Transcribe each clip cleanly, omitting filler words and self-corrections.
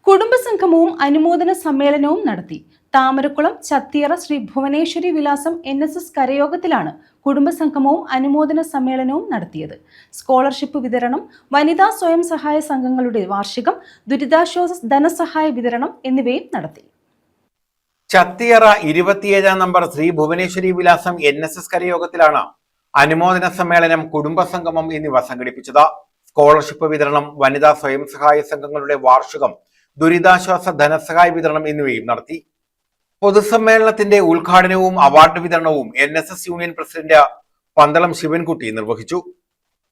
കുടുംബസംഗമവും അനുമോദന സമ്മേളനവും നടത്തി. താമരക്കുളം ചത്തിയറ ശ്രീ ഭുവനേശ്വരി വിലാസം NSS കരയോഗത്തിലാണ് കുടുംബസംഗമവും അനുമോദന സമ്മേളനവും നടത്തിയത്. സ്കോളർഷിപ്പ് വിതരണം, വനിതാ സ്വയം സഹായ സംഘങ്ങളുടെ വാർഷികം, ദുരിതാശ്വാസ ധനസഹായ വിതരണം എന്നിവയും നടത്തി. ചത്തിയറ 27 നമ്പർ ശ്രീ ഭുവനേശ്വരി വിലാസം NSS കരയോഗത്തിലാണ് അനുമോദന സമ്മേളനം, കുടുംബസംഗമം എന്നിവ സംഘടിപ്പിച്ചത്. സ്കോളർഷിപ്പ് വിതരണം, വനിതാ സ്വയം സഹായ സംഘങ്ങളുടെ വാർഷികം, ദുരിതാശ്വാസ ധനസഹായ വിതരണം എന്നിവയും നടത്തി. പൊതുസമ്മേളനത്തിന്റെ ഉദ്ഘാടനവും അവാർഡ് വിതരണവും NSS union president Pandalam Sivankutty നിർവഹിച്ചു.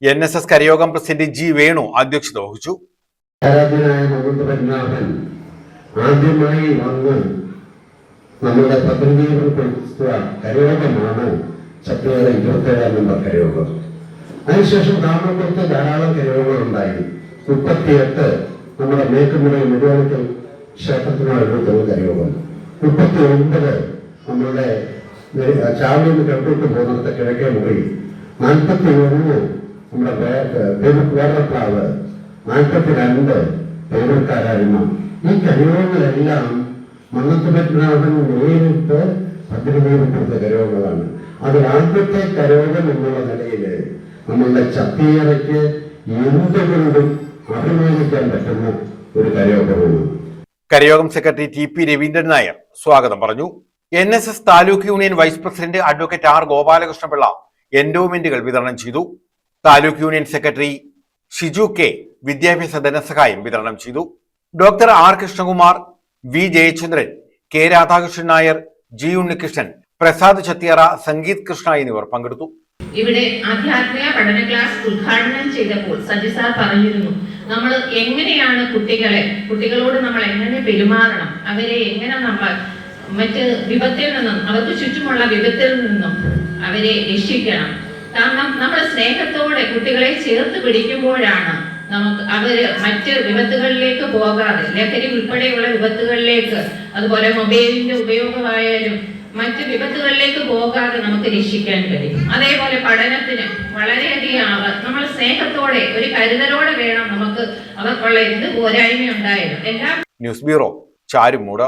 NSS കരയോഗം പ്രസിഡന്റ് G വേണു അധ്യക്ഷത വഹിച്ചു. ആദ്യമായി വന്ന് നമ്മുടെ കരയോഗമാണ് ചത്തിയറ 27 നമ്പർ കരയോഗം. അതിനുശേഷം താമരക്കുളത്ത് ധാരാളം കരയോഗങ്ങളുണ്ടായി. 38 നമ്മുടെ മേക്കുമുറി മുഴുവൻ ക്ഷേത്രത്തിനടുത്തുള്ള കരയോഗം, 39 നമ്മളുടെ ചാവിന്ന് കിഴക്കോട്ട് പോകുന്നിടത്ത് കിഴക്കേ മുറി, 41 നമ്മുടെ വേറപ്ലാവ്, 42 പേരൂർക്കാരായ്മ. ഈ കരയോഗങ്ങളെല്ലാം മന്നത്തുപത്മനാഭൻ നേരിട്ട് പദ്ധതിയിൽപ്പെടുത്ത കരയോഗങ്ങളാണ്. അതിൽ ആദ്യത്തെ കരയോഗം എന്നുള്ള നിലയിൽ നമ്മളുടെ ചത്തിയറയ്ക്ക് എന്തുകൊണ്ടും അഭിമാനിക്കാൻ പറ്റുന്ന ഒരു കരയോഗമാണ്. കരയോഗം സെക്രട്ടറി TP രവീന്ദ്രൻ നായർ സ്വാഗതം പറഞ്ഞു. NSS taluk union vice president advocate R Gopalakrishna Pillai എൻഡോമെന്റുകൾ വിതരണം ചെയ്തു. Taluk union secretary Shiju K വിദ്യാഭ്യാസ ധനസഹായം വിതരണം ചെയ്തു. Doctor R Krishnakumar, V Jayachandran, K Radhakrishnan Nair, G Unnikrishnan, Prasad Chathiyara, Sangeeth Krishna എന്നിവർ പങ്കെടുത്തു. ഇവിടെ ആധ്യാത്മിക പഠന ക്ലാസ് ഉദ്ഘാടനം ചെയ്തപ്പോൾ സജി സാർ പറഞ്ഞിരുന്നു, നമ്മൾ എങ്ങനെയാണ് കുട്ടികളോട് നമ്മൾ എങ്ങനെ പെരുമാറണം, അവരെ എങ്ങനെ നമ്മൾ മറ്റ് വിപത്തിൽ നിന്നും, അവർക്ക് ചുറ്റുമുള്ള വിപത്തിൽ നിന്നും അവരെ രക്ഷിക്കണം. കാരണം നമ്മൾ സ്നേഹത്തോടെ കുട്ടികളെ ചേർത്ത് പിടിക്കുമ്പോഴാണ് നമുക്ക് അവര് മറ്റ് വിപത്തുകളിലേക്ക് പോകാതെ, ലഹരി ഉൾപ്പെടെയുള്ള വിപത്തുകളിലേക്ക്, അതുപോലെ മൊബൈലിന്റെ ഉപയോഗമായാലും മറ്റ് വിപത്തുകളിലേക്ക് പോകാതെ നമുക്ക് രക്ഷിക്കാൻ കഴിയും. അതേപോലെ പഠനത്തിന് വളരെയധികം നമ്മൾ സ്നേഹത്തോടെ ഒരു കരുതലോടെ വേണം നമുക്ക് അവർക്കുള്ള എന്ത് പോരായ്മ ഉണ്ടായാലും എല്ലാം. News bureau, Charummood.